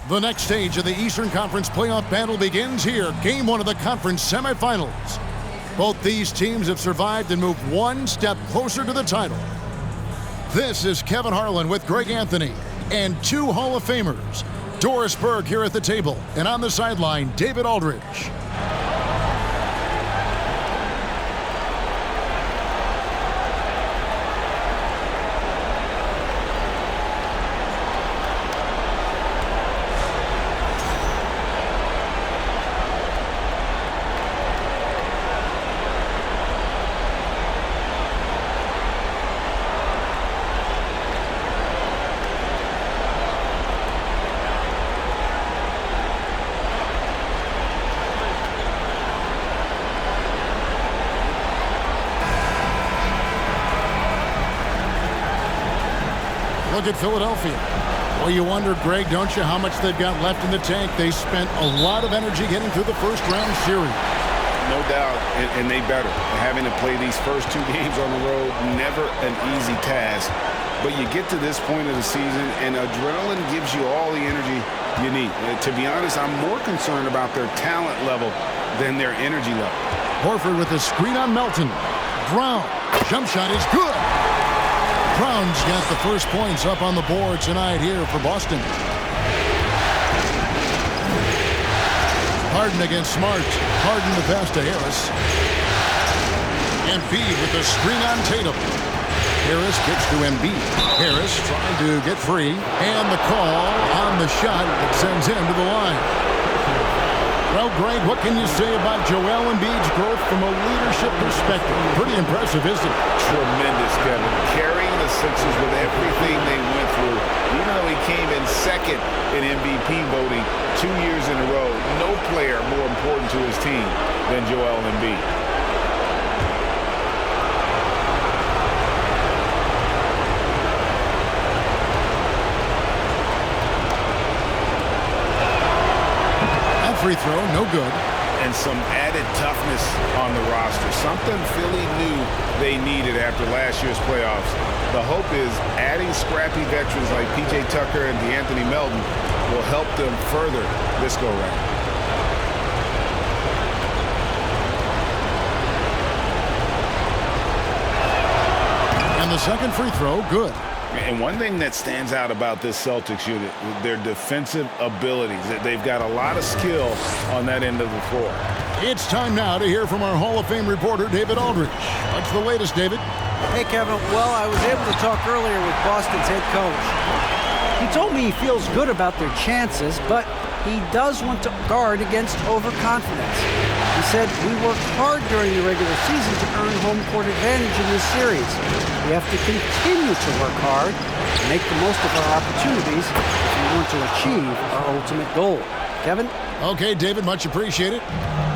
The next stage of the Eastern Conference playoff battle begins here. Game 1 of the conference semifinals. Both these teams have survived and moved one step closer to the title. This is Kevin Harlan with Greg Anthony and two Hall of Famers. Doris Berg here at the table, and on the sideline, David Aldridge. Look at Philadelphia. Well, you wonder, Greg, don't you, how much they've got left in the tank? They spent a lot of energy getting through the first-round series. No doubt, and they better. Having to play these first 2 games on the road, never an easy task. But you get to this point of the season, and adrenaline gives you all the energy you need. To be honest, I'm more concerned about their talent level than their energy level. Horford with the screen on Melton. Brown, jump shot is good. Brown's got the first points up on the board tonight here for Boston. Harden against Smart. Harden the pass to Harris. Embiid with the screen on Tatum. Harris gets to Embiid. Harris trying to get free. And the call on the shot that sends him to the line. Well, Greg, what can you say about Joel Embiid's growth from a leadership perspective? Pretty impressive, isn't it? Tremendous, Kevin. Carrying the Sixers with everything they went through. Even though he came in second in MVP voting 2 years in a row, no player more important to his team than Joel Embiid. Free throw, no good. And some added toughness on the roster. Something Philly knew they needed after last year's playoffs. The hope is adding scrappy veterans like P.J. Tucker and DeAnthony Melton will help them further this go-round. And the second free throw, good. And one thing that stands out about this Celtics unit, their defensive abilities. They've got a lot of skill on that end of the floor. It's time now to hear from our Hall of Fame reporter, David Aldridge. What's the latest, David? Hey, Kevin. Well, I was able to talk earlier with Boston's head coach. He told me he feels good about their chances, but he does want to guard against overconfidence. He said, "We worked hard during the regular season to earn home court advantage in this series. We have to continue to work hard and make the most of our opportunities if we want to achieve our ultimate goal." Kevin? Okay, David, much appreciated.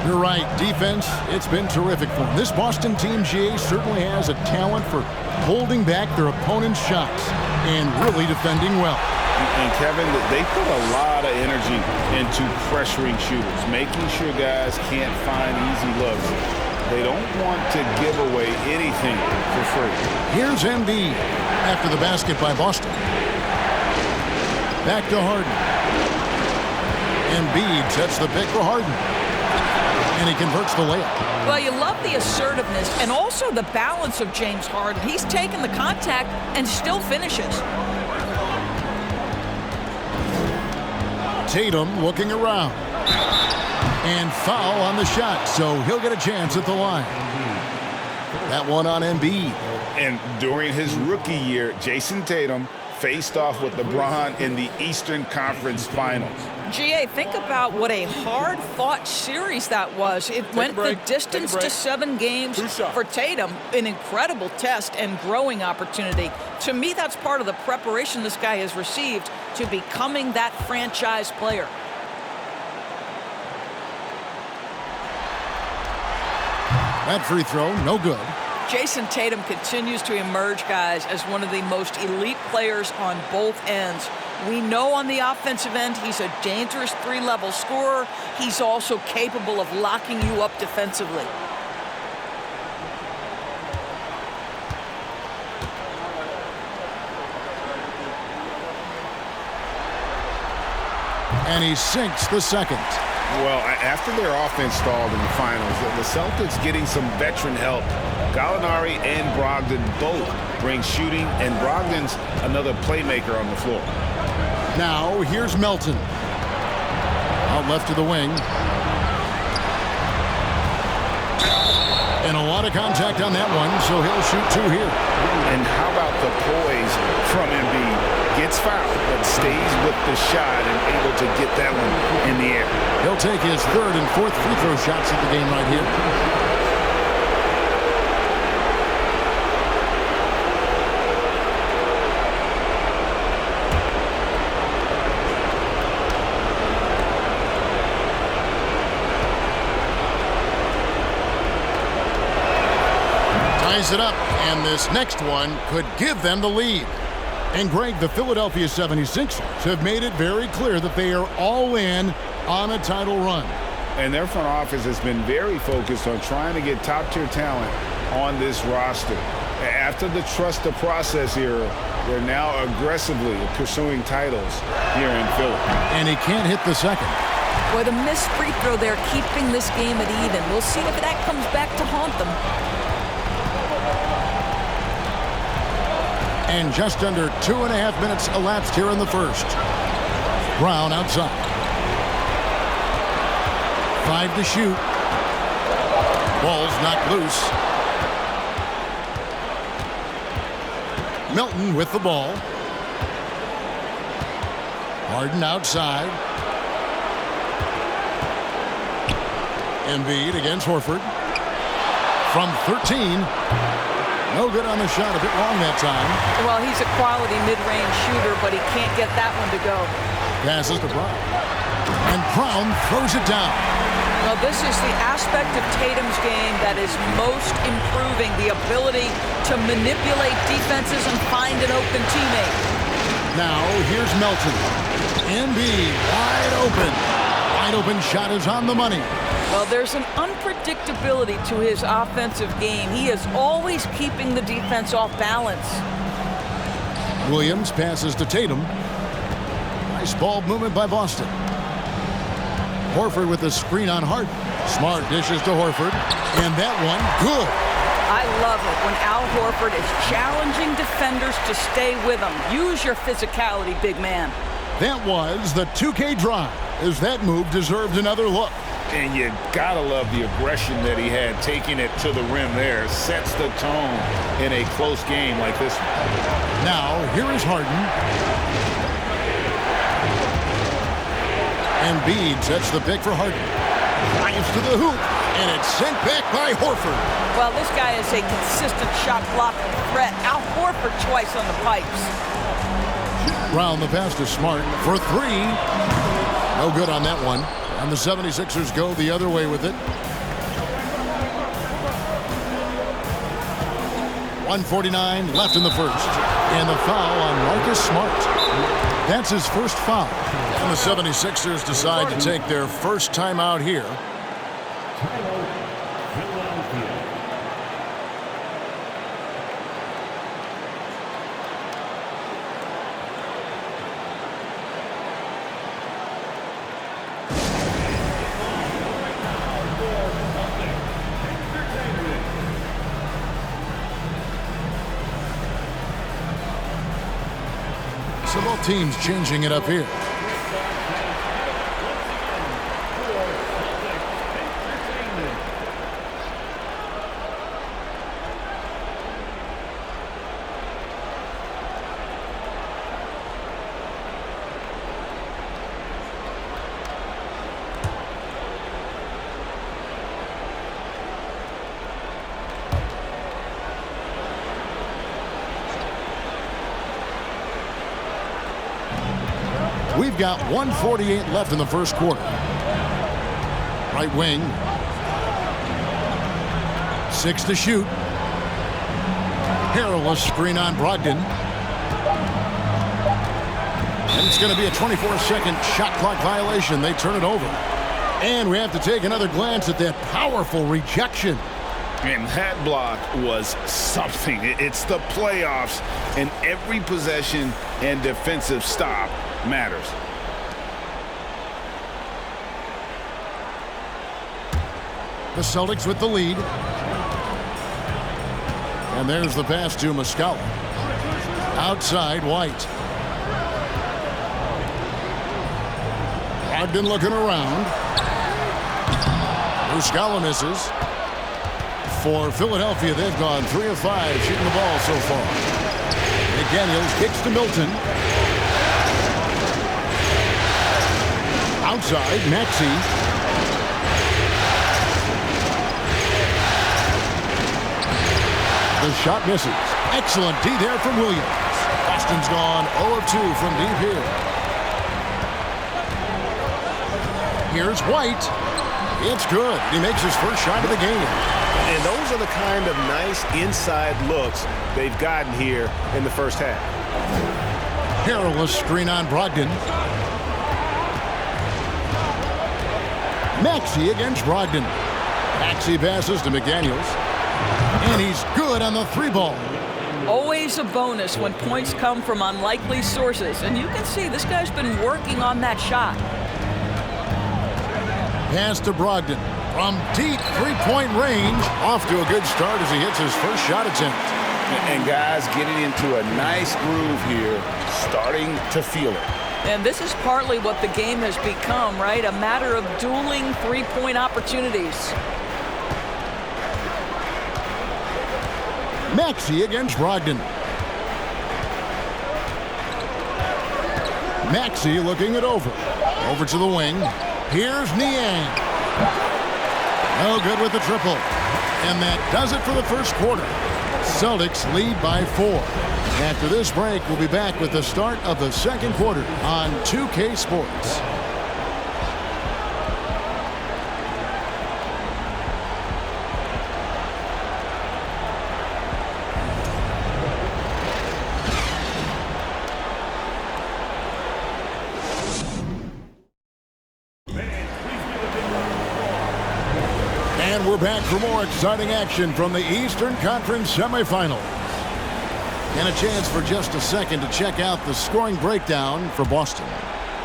You're right. Defense, it's been terrific for them. This Boston team, GA, certainly has a talent for holding back their opponent's shots and really defending well. And Kevin, they put a lot of energy into pressuring shooters, making sure guys can't find easy looks. They don't want to give away anything for free. Here's Embiid after the basket by Boston. Back to Harden. Embiid sets the pick for Harden. And he converts the layup. Well, you love the assertiveness and also the balance of James Harden. He's taken the contact and still finishes. Tatum looking around. And foul on the shot, so he'll get a chance at the line. That one on Embiid. And during his rookie year, Jason Tatum faced off with LeBron in the Eastern Conference Finals. GA, think about what a hard-fought series that was. It went the distance to 7 games for Tatum, an incredible test and growing opportunity. To me, that's part of the preparation this guy has received to becoming that franchise player. That free throw, no good. Jason Tatum continues to emerge, guys, as one of the most elite players on both ends. We know on the offensive end, he's a dangerous 3-level scorer. He's also capable of locking you up defensively. And he sinks the second. Well, after their offense stalled in the finals, the Celtics getting some veteran help. Gallinari and Brogdon both bring shooting, and Brogdon's another playmaker on the floor. Now, here's Melton. Out left to the wing. And a lot of contact on that one, so he'll shoot two here. And how about the poise from Embiid? Gets fouled, but stays with the shot and able to get that one in the air. He'll take his third and fourth free throw shots at the game right here. Ties it up, and this next one could give them the lead. And Greg, the Philadelphia 76ers have made it very clear that they are all in on a title run. And their front office has been very focused on trying to get top-tier talent on this roster. After the trust the process era, they're now aggressively pursuing titles here in Philly. And he can't hit the second. Boy, the missed free throw there, keeping this game at even. We'll see if that comes back to haunt them. And just under 2.5 minutes elapsed here in the first. Brown outside. 5 to shoot. Ball's knocked loose. Melton with the ball. Harden outside. Embiid against Horford. From 13. No good on the shot, a bit long that time. Well, he's a quality mid-range shooter, but he can't get that one to go. Passes to Brown. And Brown throws it down. Well, this is the aspect of Tatum's game that is most improving, the ability to manipulate defenses and find an open teammate. Now, here's Melton. Embiid wide open. Wide open shot is on the money. Well, there's an unpredictability to his offensive game. He is always keeping the defense off balance. Williams passes to Tatum. Nice ball movement by Boston. Horford with the screen on Harden. Smart dishes to Horford. And that one, good. I love it when Al Horford is challenging defenders to stay with him. Use your physicality, big man. That was the 2K drive, as that move deserved another look. And you gotta love the aggression that he had, taking it to the rim there. Sets the tone in a close game like this one. Now, here is Harden. Embiid sets the pick for Harden. Drives to the hoop, and it's sent back by Horford. Well, this guy is a consistent shot blocking threat. Al Horford twice on the pipes. Round the pass to Smart for three. No good on that one. And the 76ers go the other way with it. 1:49 left in the first. And the foul on Marcus Smart. That's his first foul. And the 76ers decide to take their first time out here. So both teams changing it up here. We've got 1:48 left in the first quarter. Right wing. 6 to shoot. Perilous screen on Brogdon. And it's going to be a 24-second shot clock violation. They turn it over. And we have to take another glance at that powerful rejection. And that block was something. It's the playoffs, and every possession and defensive stop matters. The Celtics with the lead. And there's the pass to Muscala. Outside, White. Brogdon looking around. Muscala misses. For Philadelphia, they've gone 3 of 5 shooting the ball so far. McDaniels kicks to Milton. Outside, Maxey. The shot misses. Excellent D there from Williams. Boston's gone 0 of 2 from deep here. Here's White. It's good. He makes his first shot of the game. And those are the kind of nice inside looks they've gotten here in the first half. Perilous screen on Brogdon. Maxey against Brogdon. Maxey passes to McDaniels. And he's good on the 3-ball. Always a bonus when points come from unlikely sources. And you can see this guy's been working on that shot. Pass to Brogdon. From deep 3-point range. Off to a good start as he hits his first shot attempt. And guys getting into a nice groove here, starting to feel it. And this is partly what the game has become, right? A matter of dueling 3-point opportunities. Maxey against Brogdon. Maxey looking it over. Over to the wing. Here's Niang. No good with the triple. And that does it for the first quarter. Celtics lead by 4. After this break, we'll be back with the start of the second quarter on 2K Sports. And we're back for more exciting action from the Eastern Conference semifinals. And a chance for just a second to check out the scoring breakdown for Boston.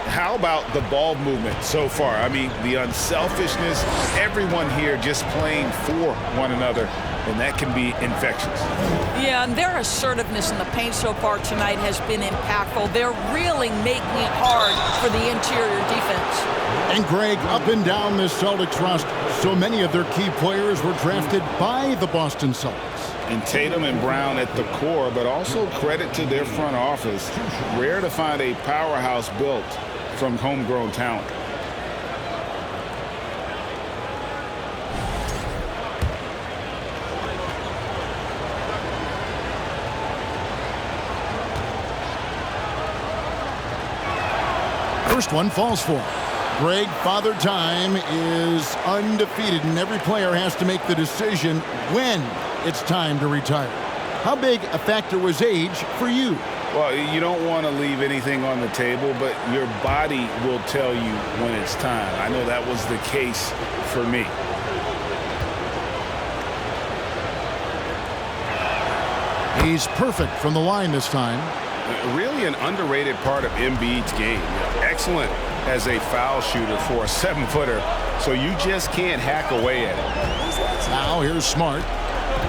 How about the ball movement so far? I mean, the unselfishness, everyone here just playing for one another, and that can be infectious. Yeah, and their assertiveness in the paint so far tonight has been impactful. They're really making it hard for the interior defense. And Greg, up and down this Celtics roster, so many of their key players were drafted by the Boston Celtics. And Tatum and Brown at the core, but also credit to their front office. Rare to find a powerhouse built from homegrown talent. First one falls for him. Greg, Father Time is undefeated, and every player has to make the decision when it's time to retire. How big a factor was age for you? Well, you don't want to leave anything on the table, but your body will tell you when it's time. I know that was the case for me. He's perfect from the line this time. Really an underrated part of Embiid's game. Excellent as a foul shooter for a 7-footer, so you just can't hack away at it. Now here's Smart.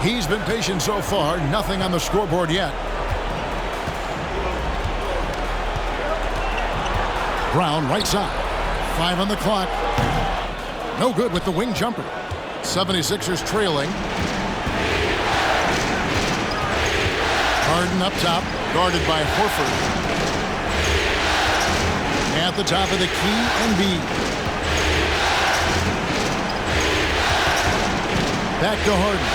He's been patient so far. Nothing on the scoreboard yet. Brown right side. 5 on the clock. No good with the wing jumper. 76ers trailing. Harden up top, guarded by Horford. At the top of the key, Embiid. Back to Harden.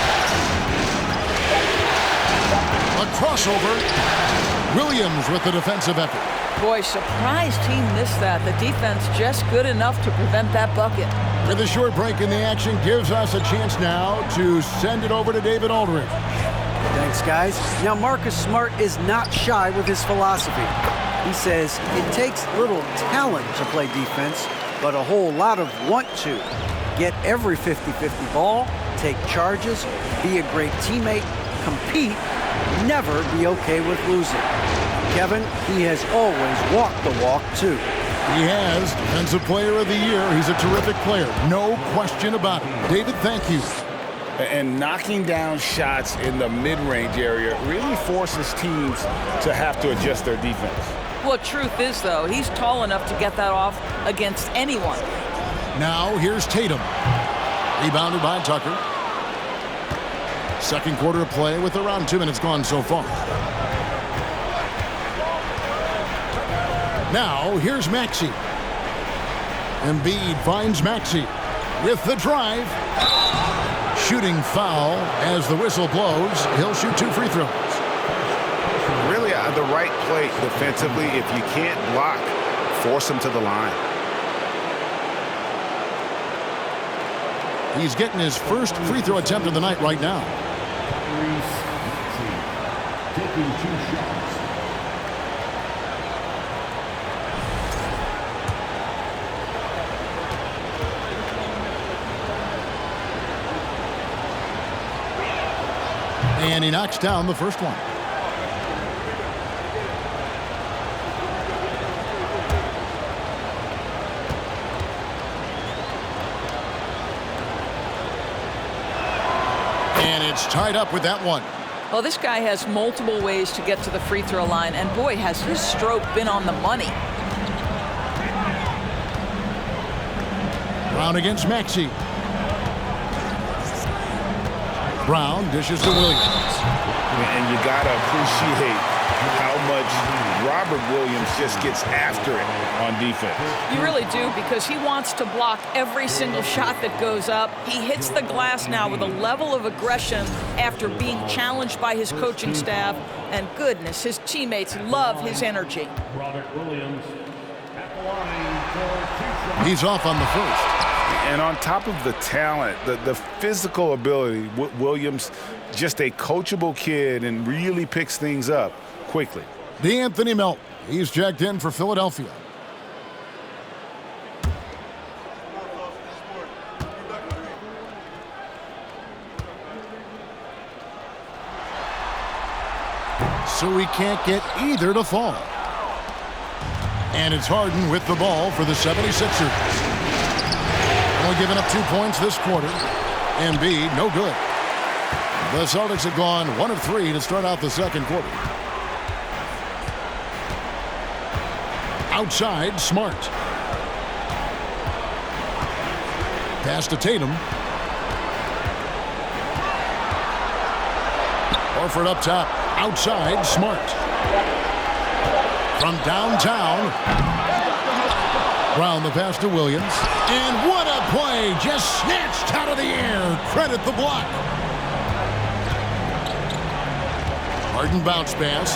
A crossover. Williams with the defensive effort. Boy, surprised he missed that. The defense just good enough to prevent that bucket. With a short break in the action gives us a chance now to send it over to David Aldridge. Thanks, guys. Now, Marcus Smart is not shy with his philosophy. He says it takes little talent to play defense, but a whole lot of want to. Get every 50-50 ball, take charges, be a great teammate, compete, never be okay with losing. Kevin, he has always walked the walk, too. He has Defensive Player of the Year. He's a terrific player. No question about it. David, thank you. And knocking down shots in the mid-range area really forces teams to have to adjust their defense. Well, truth is, though, he's tall enough to get that off against anyone. Now here's Tatum. Rebounded by Tucker. Second quarter of play with around 2 minutes gone so far. Now here's Maxey. Embiid finds Maxey with the drive. Shooting foul as the whistle blows. He'll shoot 2 free throws. Really the right play defensively. If you can't block, force him to the line. He's getting his first free throw attempt of the night right now. Taking 2 shots. And he knocks down the first one. And it's tied up with that one. Well, this guy has multiple ways to get to the free throw line, and boy, has his stroke been on the money. Brown against Maxey. Brown dishes to Williams. And you got to appreciate how much Robert Williams just gets after it on defense. You really do, because he wants to block every single shot that goes up. He hits the glass now with a level of aggression after being challenged by his coaching staff. And goodness, his teammates love his energy. Robert Williams at the line for 2 shots. He's off on the first. And on top of the talent, the physical ability, Williams, just a coachable kid and really picks things up quickly. DeAnthony Melton. He's checked in for Philadelphia. So he can't get either to fall. And it's Harden with the ball for the 76ers. Only giving up 2 points this quarter. Embiid, no good. The Celtics have gone 1 of 3 to start out the second quarter. Outside, Smart. Pass to Tatum. Horford up top. Outside, Smart. From downtown. Brown the pass to Williams. And what a play! Just snatched out of the air. Credit the block. Harden bounce pass.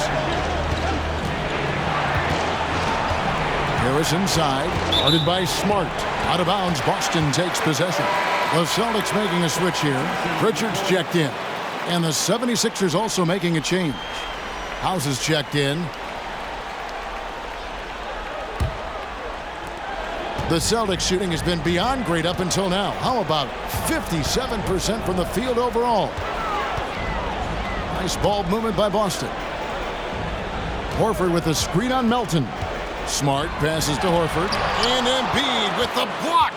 Harris inside. Guarded by Smart. Out of bounds. Boston takes possession. The Celtics making a switch here. Pritchard's checked in. And the 76ers also making a change. House is checked in. The Celtics shooting has been beyond great up until now. How about 57% from the field overall? Nice ball movement by Boston. Horford with a screen on Melton. Smart passes to Horford. And Embiid with the block.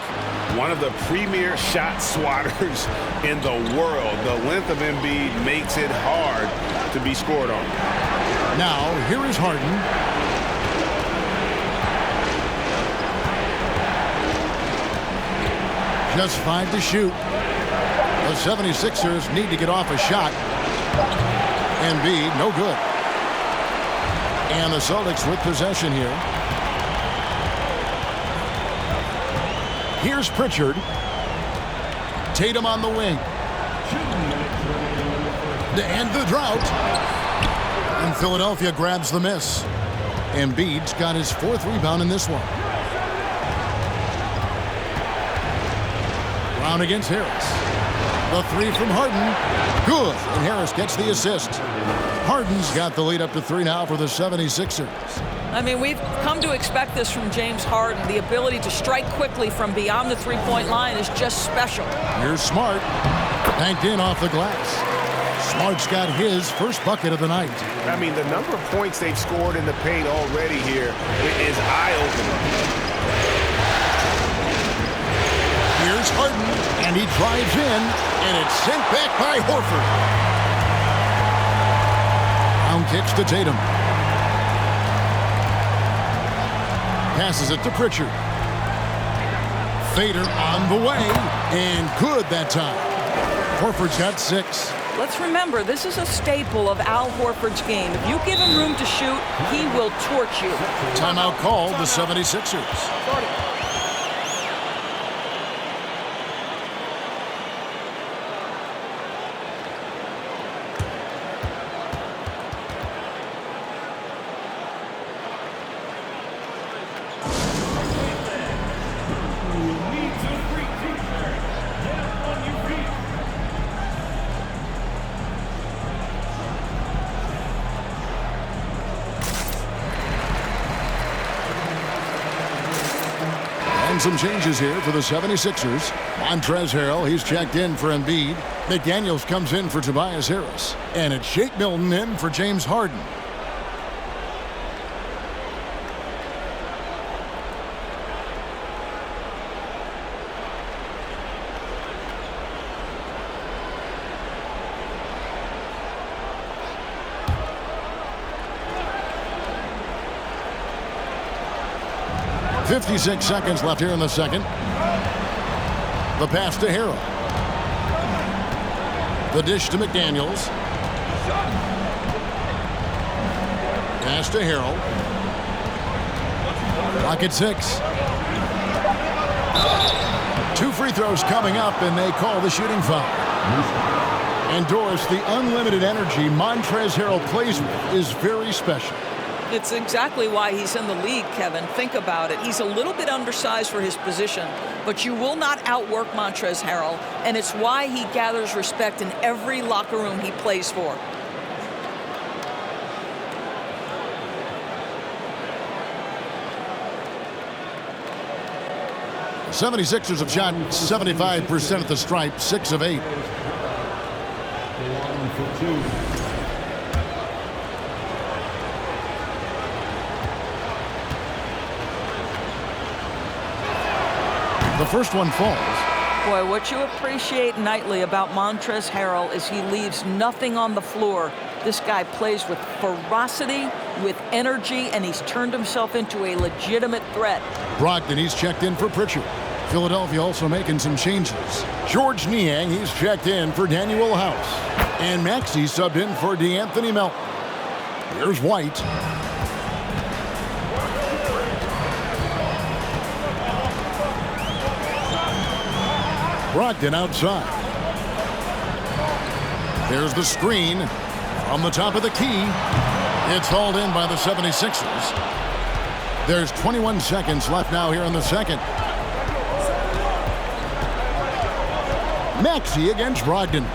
One of the premier shot swatters in the world. The length of Embiid makes it hard to be scored on. Now, here is Harden. Just 5 to shoot. The 76ers need to get off a shot. Embiid, no good. And the Celtics with possession here. Here's Pritchard. Tatum on the wing. To end the drought. And Philadelphia grabs the miss. Embiid's got his 4th rebound in this one. Brown against Harris. The 3 from Harden. Good. And Harris gets the assist. Harden's got the lead up to 3 now for the 76ers. I mean, we've come to expect this from James Harden. The ability to strike quickly from beyond the three-point line is just special. Here's Smart. Banked in off the glass. Smart's got his first bucket of the night. I mean, the number of points they've scored in the paint already here is eye-opening. Here's Harden, and he drives in, and it's sent back by Horford. Brown kicks to Tatum. Passes it to Pritchard. Fader on the way, and good that time. Horford's got 6. Let's remember, this is a staple of Al Horford's game. If you give him room to shoot, he will torch you. Timeout called the 76ers. Some changes here for the 76ers. Montrezl Harrell, he's checked in for Embiid. McDaniels comes in for Tobias Harris. And it's Shake Milton in for James Harden. .56 seconds left here in the second. The pass to Harrell. The dish to McDaniels. Pass to Harrell. Clock at 6. 2 free throws coming up, and they call the shooting foul. And Doris, the unlimited energy Montrezl Harrell plays with is very special. It's exactly why he's in the league, Kevin. Think about it. He's a little bit undersized for his position, but you will not outwork Montrezl Harrell, and it's why he gathers respect in every locker room he plays for. The 76ers have shot 75% at the stripe, 6 of 8. The first one falls. Boy, what you appreciate nightly about Montrezl Harrell is he leaves nothing on the floor. This guy plays with ferocity, with energy, and he's turned himself into a legitimate threat. Brogdon, he's checked in for Pritchard. Philadelphia also making some changes. George Niang, he's checked in for Daniel House. And Maxey subbed in for DeAnthony Melton. Here's White. Brogdon outside. There's the screen from the top of the key. It's hauled in by the 76ers. There's 21 seconds left now here in the second. Maxey against Brogdon.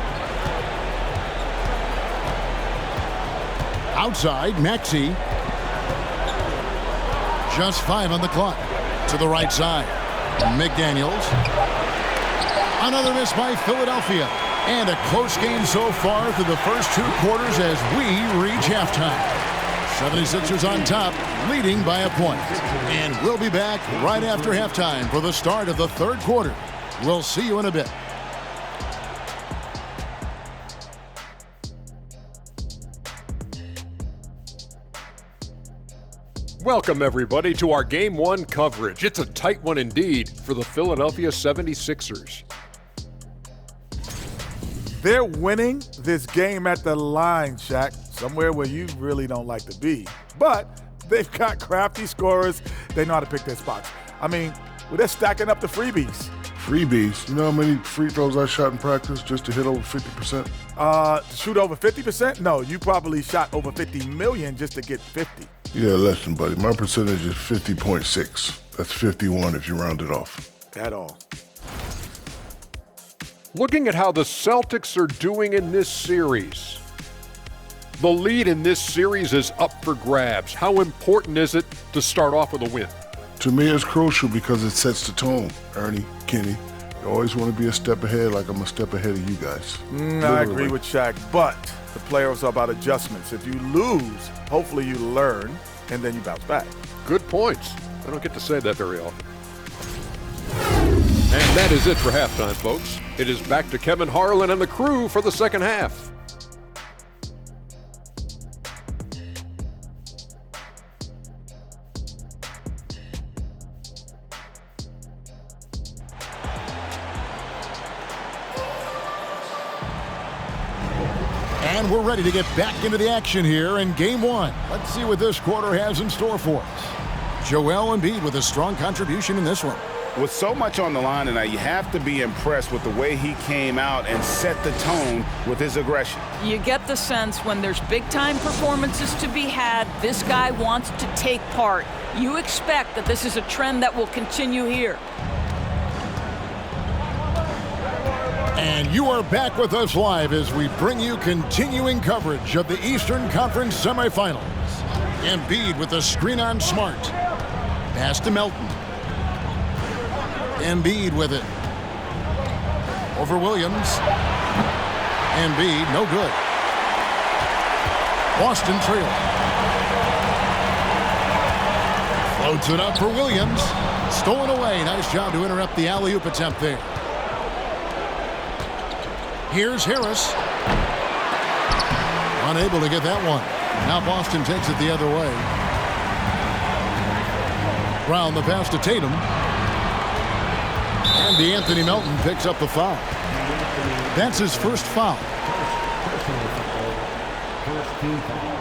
Outside, Maxey. Just 5 on the clock. To the right side. McDaniels. Another miss by Philadelphia. And a close game so far through the first 2 quarters as we reach halftime. 76ers on top, leading by a point. And we'll be back right after halftime for the start of the 3rd quarter. We'll see you in a bit. Welcome, everybody, to our Game 1 coverage. It's a tight one indeed for the Philadelphia 76ers. They're winning this game at the line, Shaq, somewhere where you really don't like to be. But they've got crafty scorers. They know how to pick their spots. I mean, they're stacking up the freebies. Freebies? You know how many free throws I shot in practice just to hit over 50%? To shoot over 50%? No, you probably shot over 50 million just to get 50. Yeah, listen, buddy. My percentage is 50.6. That's 51 if you round it off. At all. Looking at how the Celtics are doing in this series, the lead in this series is up for grabs. How important is it to start off with a win? To me, it's crucial because it sets the tone, Ernie, Kenny. You always want to be a step ahead, like I'm a step ahead of you guys. I agree with Shaq, but the playoffs are about adjustments. If you lose, hopefully you learn, and then you bounce back. Good points. I don't get to say that very often. And that is it for halftime, folks. It is back to Kevin Harlan and the crew for the second half. And we're ready to get back into the action here in Game 1. Let's see what this quarter has in store for us. Joel Embiid with a strong contribution in this one. With so much on the line tonight, you have to be impressed with the way he came out and set the tone with his aggression. You get the sense when there's big-time performances to be had, this guy wants to take part. You expect that this is a trend that will continue here. And you are back with us live as we bring you continuing coverage of the Eastern Conference semifinals. Embiid with the screen on Smart. Pass to Melton. Embiid with it. Over Williams. Embiid, no good. Boston trail. Floats it up for Williams. Stolen away. Nice job to interrupt the alley-oop attempt there. Here's Harris. Unable to get that one. Now Boston takes it the other way. Brown the pass to Tatum. And DeAnthony Melton picks up the foul. That's his first foul. First team foul.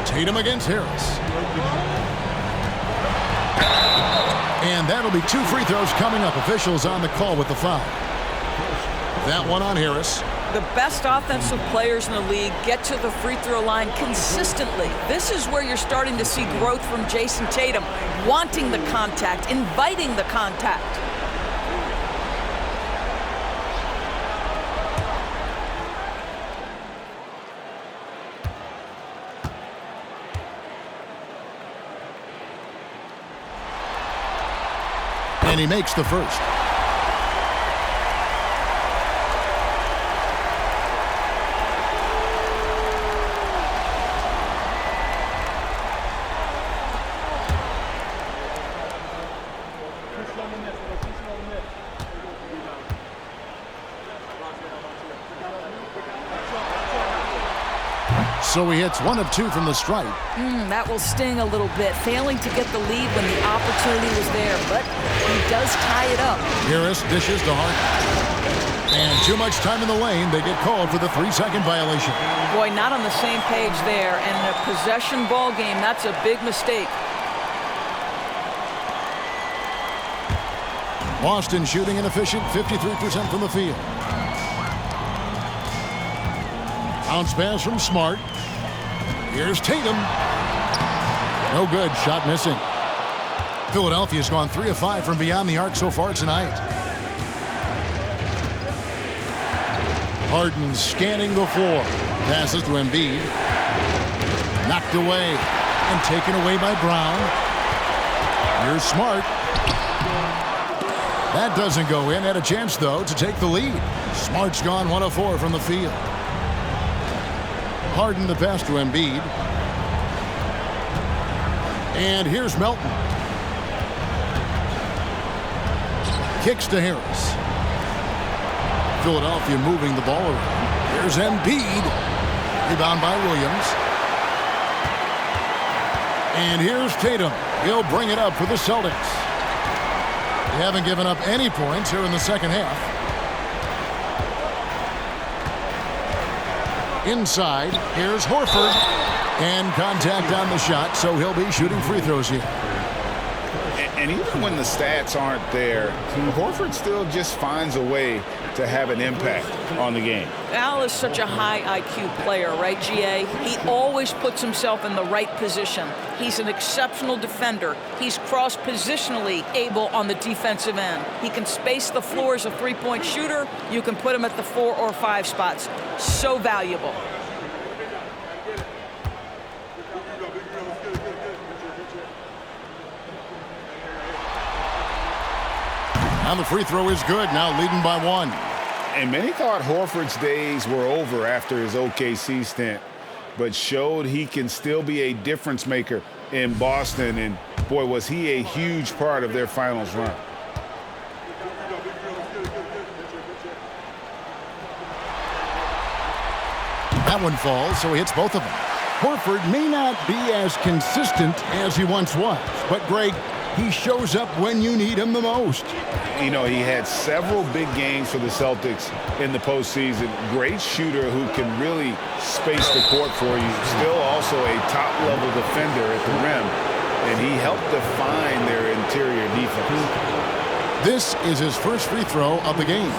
Tatum against Harris. And that'll be 2 free throws coming up. Officials on the call with the foul. That one on Harris. The best offensive players in the league get to the free throw line consistently. This is where you're starting to see growth from Jason Tatum, wanting the contact, inviting the contact. And he makes the first. So he hits 1 of 2 from the stripe. That will sting a little bit, failing to get the lead when the opportunity was there, but he does tie it up. Harris dishes to Harden. And too much time in the lane. They get called for the 3-second violation. Boy, not on the same page there. And in a possession ball game, that's a big mistake. Boston shooting an efficient 53% from the field. Bounce pass from Smart. Here's Tatum. No good. Shot missing. Philadelphia's gone 3 of 5 from beyond the arc so far tonight. Harden scanning the floor. Passes to Embiid. Knocked away and taken away by Brown. Here's Smart. That doesn't go in. Had a chance, though, to take the lead. Smart's gone 1 of 4 from the field. Harden the pass to Embiid. And here's Melton. Kicks to Harris. Philadelphia moving the ball around. Here's Embiid. Rebound by Williams. And here's Tatum. He'll bring it up for the Celtics. They haven't given up any points here in the second half. Inside, here's Horford. And contact on the shot, so he'll be shooting free throws here. And even when the stats aren't there, Horford still just finds a way to have an impact on the game. Al is such a high IQ player, right, GA? He always puts himself in the right position. He's an exceptional defender. He's cross-positionally able on the defensive end. He can space the floor as a three-point shooter. You can put him at the 4 or 5 spots. So valuable. And the free throw is good, now leading by 1. And many thought Horford's days were over after his OKC stint, but showed he can still be a difference maker in Boston. And boy, was he a huge part of their finals run. That one falls, so he hits both of them. Horford may not be as consistent as he once was, but Greg, he shows up when you need him the most. You know, he had several big games for the Celtics in the postseason. Great shooter who can really space the court for you. Still also a top-level defender at the rim, and he helped define their interior defense. This is his first free throw of the game.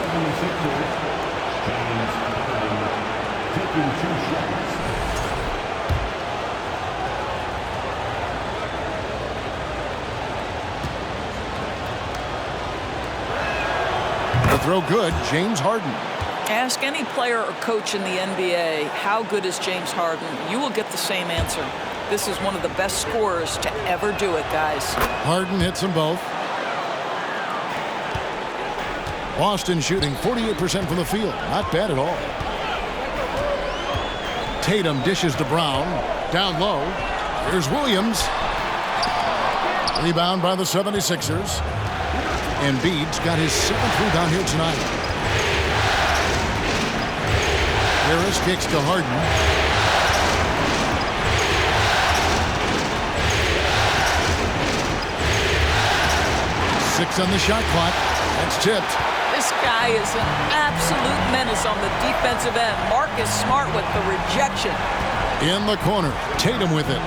The throw good, James Harden. Ask any player or coach in the NBA, how good is James Harden? You will get the same answer. This is one of the best scorers to ever do it, guys. Harden hits them both. Boston shooting 48% from the field. Not bad at all. Tatum dishes to Brown. Down low. Here's Williams. Rebound by the 76ers. Embiid's got his 7th rebound here tonight. Harris kicks to Harden. Six on the shot clock. That's tipped. This guy is an absolute menace on the defensive end. Marcus Smart with the rejection. In the corner. Tatum with it.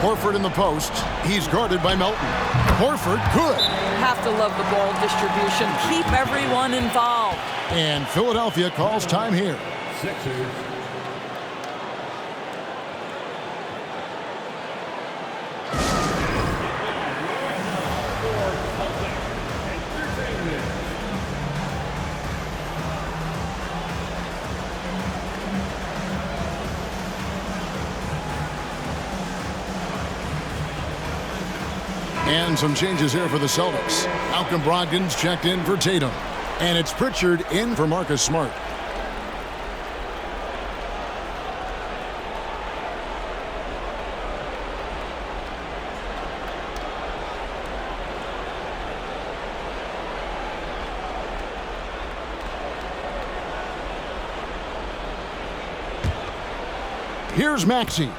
Horford in the post. He's guarded by Melton. Horford, good. Have to love the ball distribution. Keep everyone involved. And Philadelphia calls time here. Sixers. And some changes here for the Celtics. Malcolm Brogdon's checked in for Tatum. And it's Pritchard in for Marcus Smart. Here's Maxey.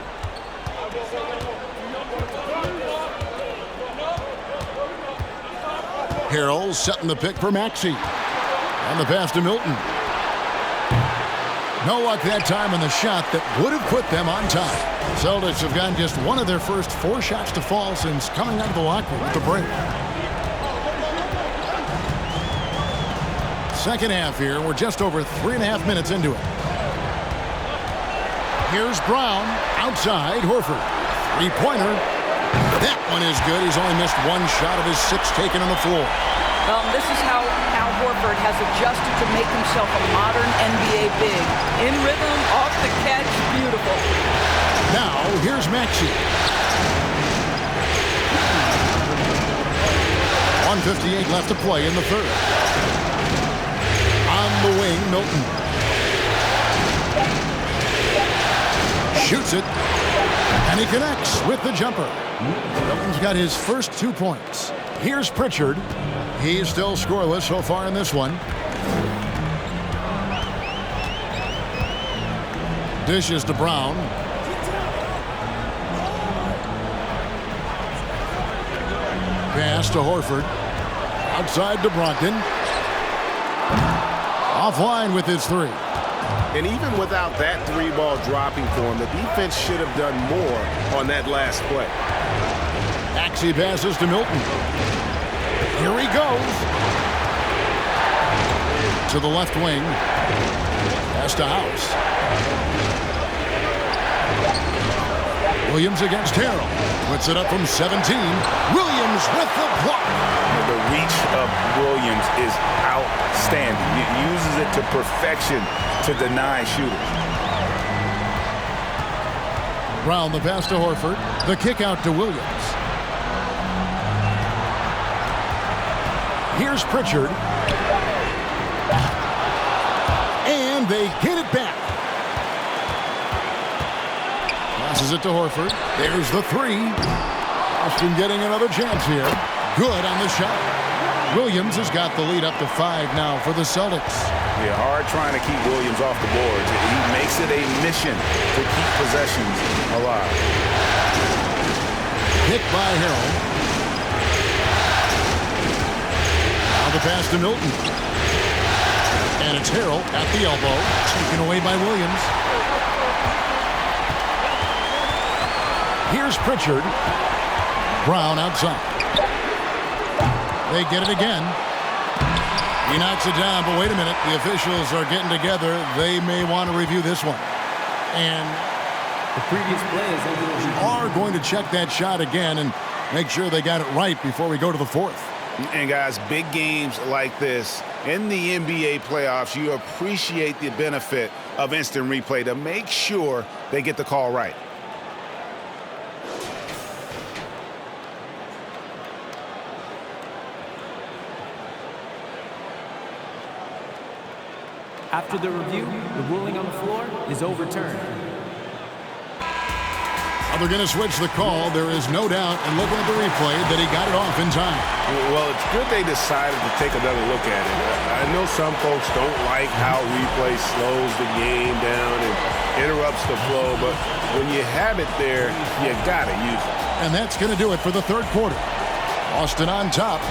Harrell setting the pick for Maxey. And the pass to Milton. No luck that time on the shot that would have put them on top. Celtics have gotten just one of their first 4 shots to fall since coming out of the locker room at the break. Second half here. We're just over 3.5 minutes into it. Here's Brown. Outside, Horford. Three-pointer. That one is good. He's only missed 1 shot of his 6 taken on the floor. This is how Al Horford has adjusted to make himself a modern NBA big. In rhythm, off the catch, beautiful. Now, here's Maxey. 1:58 left to play in the third. On the wing, Milton. Shoots it. And he connects with the jumper. Milton's got his first 2 points. Here's Pritchard. He's still scoreless so far in this one. Dishes to Brown. Pass to Horford. Outside to Brogdon. Offline with his 3. And even without that three-ball dropping for him, the defense should have done more on that last play. Maxey passes to Milton. Here he goes. To the left wing. Pass to House. Williams against Harrell. Puts it up from 17. Williams with the block. The reach of Williams is outstanding. He uses it to perfection to deny shooters. Brown the pass to Horford. The kick out to Williams. Here's Pritchard. And they get it back. Passes it to Horford. There's the three. Boston getting another chance here. Good on the shot. Williams has got the lead up to 5 now for the Celtics. Yeah, hard trying to keep Williams off the boards. He makes it a mission to keep possessions alive. Hit by Harrell. Now the pass to Milton. And it's Harrell at the elbow. Taken away by Williams. Here's Pritchard. Brown outside. They get it again. He knocks it down, but wait a minute. The officials are getting together. They may want to review this one. And the previous play are going to check that shot again and make sure they got it right before we go to the fourth. And guys, big games like this in the NBA playoffs, you appreciate the benefit of instant replay to make sure they get the call right. After the review, the ruling on the floor is overturned. They're going to switch the call. There is no doubt, and looking at the replay, that he got it off in time. Well, it's good they decided to take another look at it. I know some folks don't like how replay slows the game down and interrupts the flow, but when you have it there, you got to use it. And that's going to do it for the third quarter. Boston on top,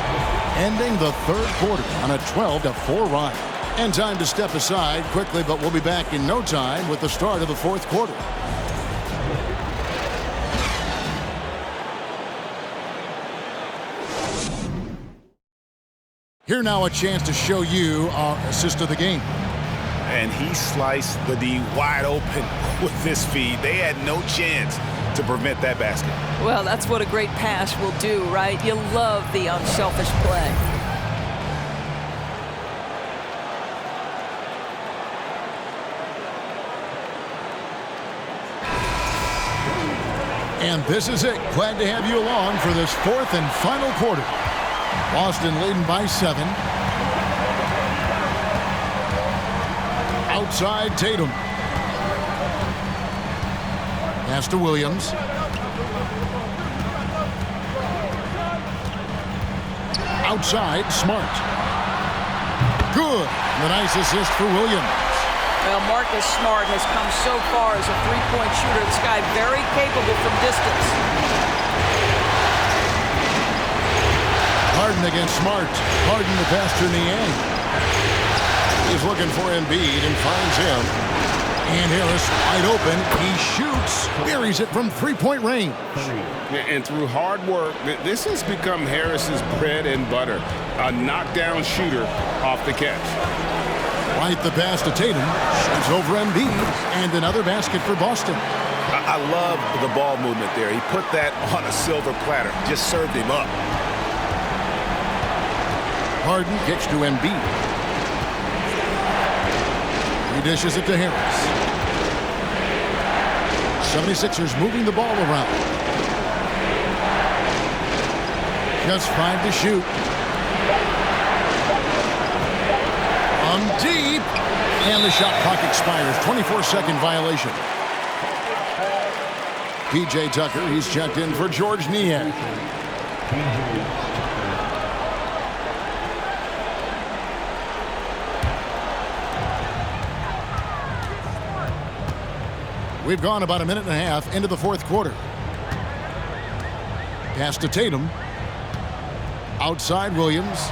ending the third quarter on a 12-4 run. And time to step aside quickly, but we'll be back in no time with the start of the fourth quarter. Here now a chance to show you our assist of the game. And he sliced the D wide open with this feed. They had no chance to prevent that basket. Well, that's what a great pass will do, right? You love the unselfish play. And this is it. Glad to have you along for this fourth and final quarter. Boston leading by 7. Outside Tatum. Pass to Williams. Outside Smart. Good. The nice assist for Williams. Well, Marcus Smart has come so far as a three-point shooter. This guy very capable from distance. Harden against Smart. Harden the pass to Niang. He's looking for Embiid and finds him. And Harris wide open. He shoots. Buries it from three-point range. And through hard work, this has become Harris's bread and butter. A knockdown shooter off the catch. Right the pass to Tatum. Shoots over Embiid. And another basket for Boston. I love the ball movement there. He put that on a silver platter. Just served him up. Harden kicks to Embiid. He dishes it to Harris. 76ers moving the ball around. Just 5 to shoot. Deep. And the shot clock expires. 24-second violation. P.J. Tucker, he's checked in for George Niang. We've gone about a minute and a half into the fourth quarter. Pass to Tatum. Outside Williams.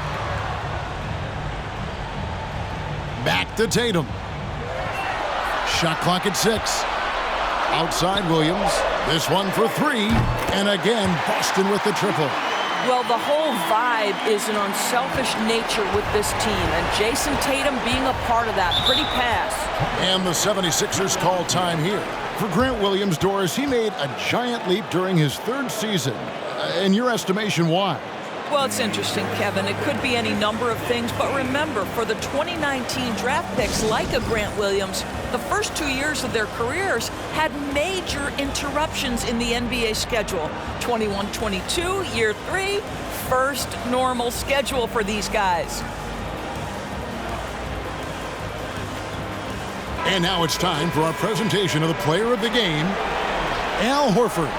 Back to Tatum. Shot clock at 6. Outside Williams. This one for 3. And again, Boston with the triple. Well, the whole vibe is an unselfish nature with this team, and Jason Tatum being a part of that. Pretty pass. And the 76ers call time here. For Grant Williams, Doris, he made a giant leap during his 3rd season. In your estimation, why? Well, it's interesting, Kevin. It could be any number of things, but remember, for the 2019 draft picks like a Grant Williams, the first 2 years of their careers had major interruptions in the NBA schedule. 21-22, year 3, first normal schedule for these guys. And now it's time for our presentation of the player of the game, Al Horford.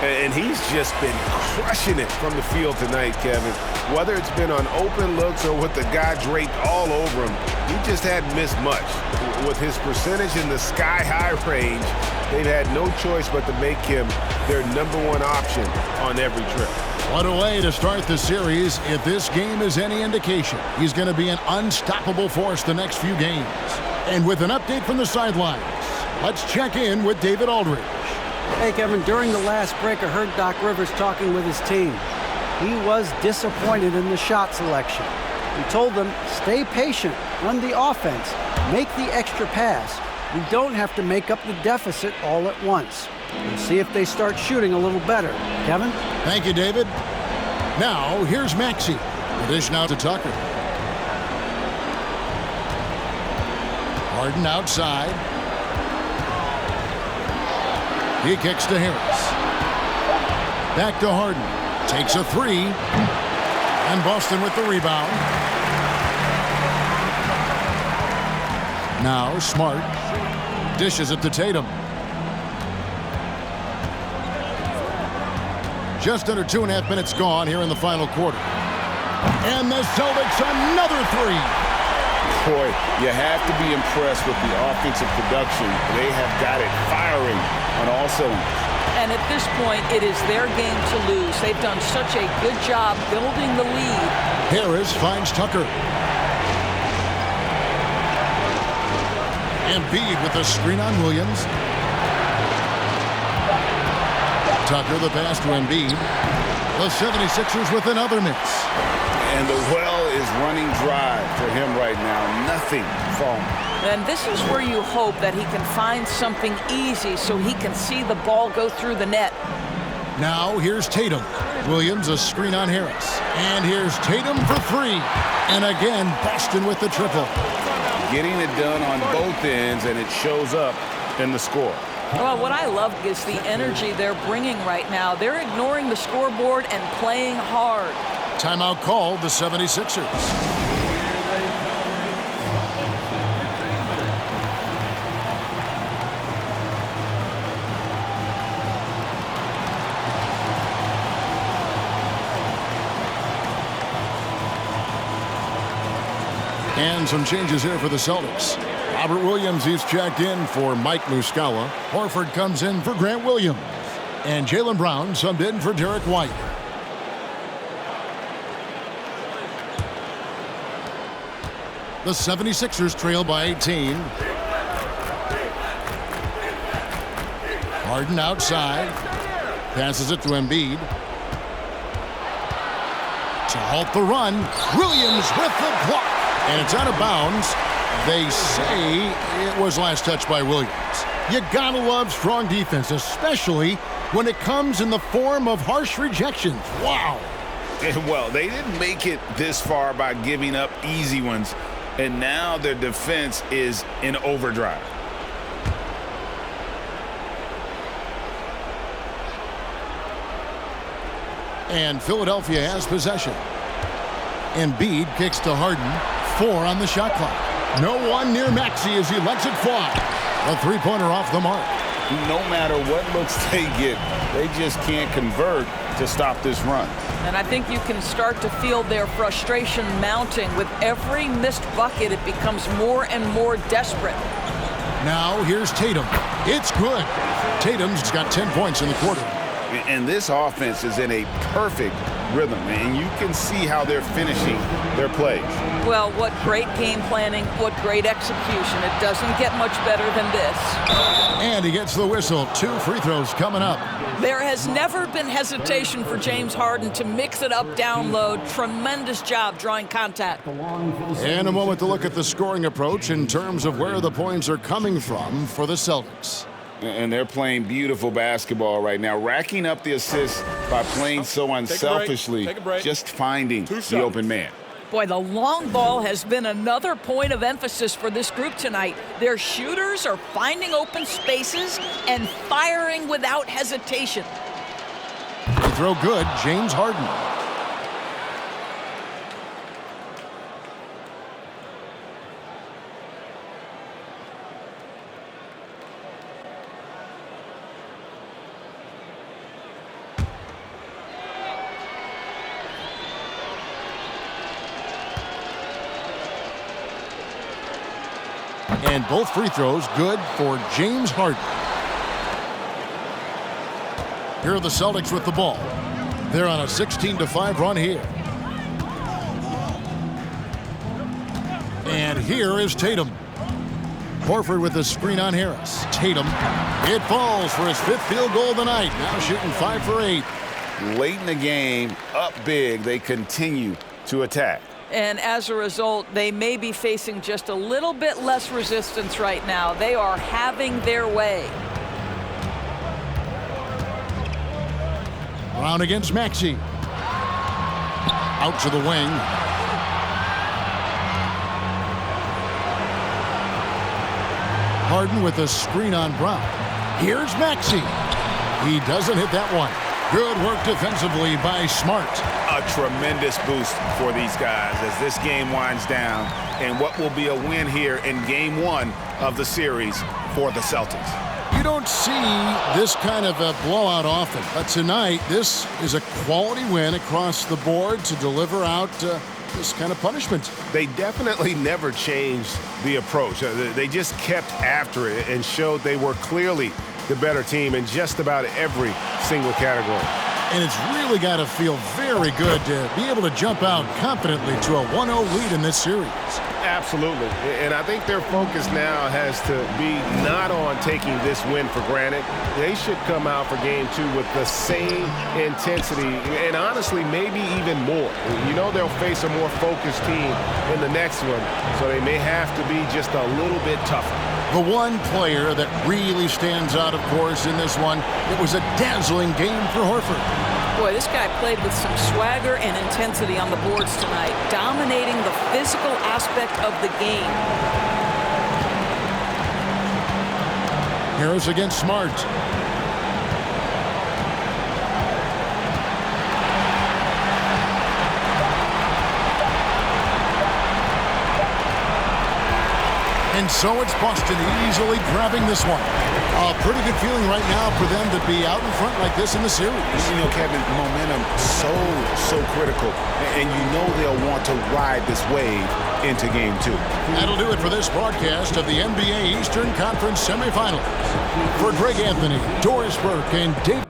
And he's just been crushing it from the field tonight, Kevin. Whether it's been on open looks or with the guy draped all over him, he just hadn't missed much. With his percentage in the sky-high range, they've had no choice but to make him their #1 option on every trip. What a way to start the series. If this game is any indication, he's going to be an unstoppable force the next few games. And with an update from the sidelines, let's check in with David Aldridge. Hey, Kevin, during the last break, I heard Doc Rivers talking with his team. He was disappointed in the shot selection. He told them, stay patient, run the offense, make the extra pass. We don't have to make up the deficit all at once. And see if they start shooting a little better. Kevin? Thank you, David. Now, here's Maxey. The dish now to Tucker. Harden outside. He kicks to Harris. Back to Harden. Takes a 3. And Boston with the rebound. Now Smart. Dishes it to Tatum. Just under 2.5 minutes gone here in the final quarter. And the Celtics another 3. Boy, you have to be impressed with the offensive production. They have got it firing on all cylinders. And at this point, it is their game to lose. They've done such a good job building the lead. Harris finds Tucker. Embiid with the screen on Williams. Tucker the pass to Embiid. The 76ers with another miss. And the well is running dry for him right now. Nothing falling. And this is where you hope that he can find something easy so he can see the ball go through the net. Now here's Tatum. Williams a screen on Harris. And here's Tatum for 3. And again, Boston with the triple. Getting it done on both ends, and it shows up in the score. Well, what I love is the energy they're bringing right now. They're ignoring the scoreboard and playing hard. Timeout called the 76ers. And some changes here for the Celtics. Robert Williams, he's checked in for Mike Muscala. Horford comes in for Grant Williams. And Jaylen Brown subbed in for Derek White. The 76ers trail by 18. Harden outside. Passes it to Embiid. To halt the run. Williams with the block. And it's out of bounds. They say it was last touched by Williams. You gotta love strong defense, especially when it comes in the form of harsh rejections. Wow. Well, they didn't make it this far by giving up easy ones. And now their defense is in overdrive. And Philadelphia has possession. Embiid kicks to Harden. 4 on the shot clock. No one near Maxey as he lets it fly. A three-pointer off the mark. No matter what looks they get, they just can't convert to stop this run. And I think you can start to feel their frustration mounting. With every missed bucket, it becomes more and more desperate. Now here's Tatum. It's good. Tatum's got 10 points in the quarter. And this offense is in a perfect rhythm, and you can see how they're finishing their plays. Well, what great game planning, what great execution. It doesn't get much better than this. And he gets the whistle. 2 free throws coming up. There has never been hesitation for James Harden to mix it up down low. Tremendous job drawing contact. And a moment to look at the scoring approach in terms of where the points are coming from for the Celtics. And they're playing beautiful basketball right now, racking up the assists by playing so unselfishly, just finding the open man. Boy, the long ball has been another point of emphasis for this group tonight. Their shooters are finding open spaces and firing without hesitation. Free throw good, James Harden. And both free throws good for James Harden. Here are the Celtics with the ball. They're on a 16-5 run here. And here is Tatum. Horford with the screen on Harris. Tatum. It falls for his 5th field goal of the night. Now shooting 5 for 8. Late in the game, up big, they continue to attack. And as a result, they may be facing just a little bit less resistance right now. They are having their way. Brown against Maxey. Out to the wing. Harden with a screen on Brown. Here's Maxey. He doesn't hit that one. Good work defensively by Smart. A tremendous boost for these guys as this game winds down and what will be a win here in Game 1 of the series for the Celtics. You don't see this kind of a blowout often, but tonight this is a quality win across the board to deliver out this kind of punishment. They definitely never changed the approach. They just kept after it and showed they were clearly the better team in just about every single category. And it's really got to feel very good to be able to jump out confidently to a 1-0 lead in this series. Absolutely. And I think their focus now has to be not on taking this win for granted. They should come out for Game 2 with the same intensity and honestly maybe even more. You know they'll face a more focused team in the next one, so they may have to be just a little bit tougher. The one player that really stands out, of course, in this one, it was a dazzling game for Horford. Boy, this guy played with some swagger and intensity on the boards tonight, dominating the physical aspect of the game. Harris against Smart. And so it's Boston easily grabbing this one. A pretty good feeling right now for them to be out in front like this in the series. You know, Kevin, momentum so critical. And you know they'll want to ride this wave into Game 2. That'll do it for this broadcast of the NBA Eastern Conference semifinals. For Greg Anthony, Doris Burke, and Dave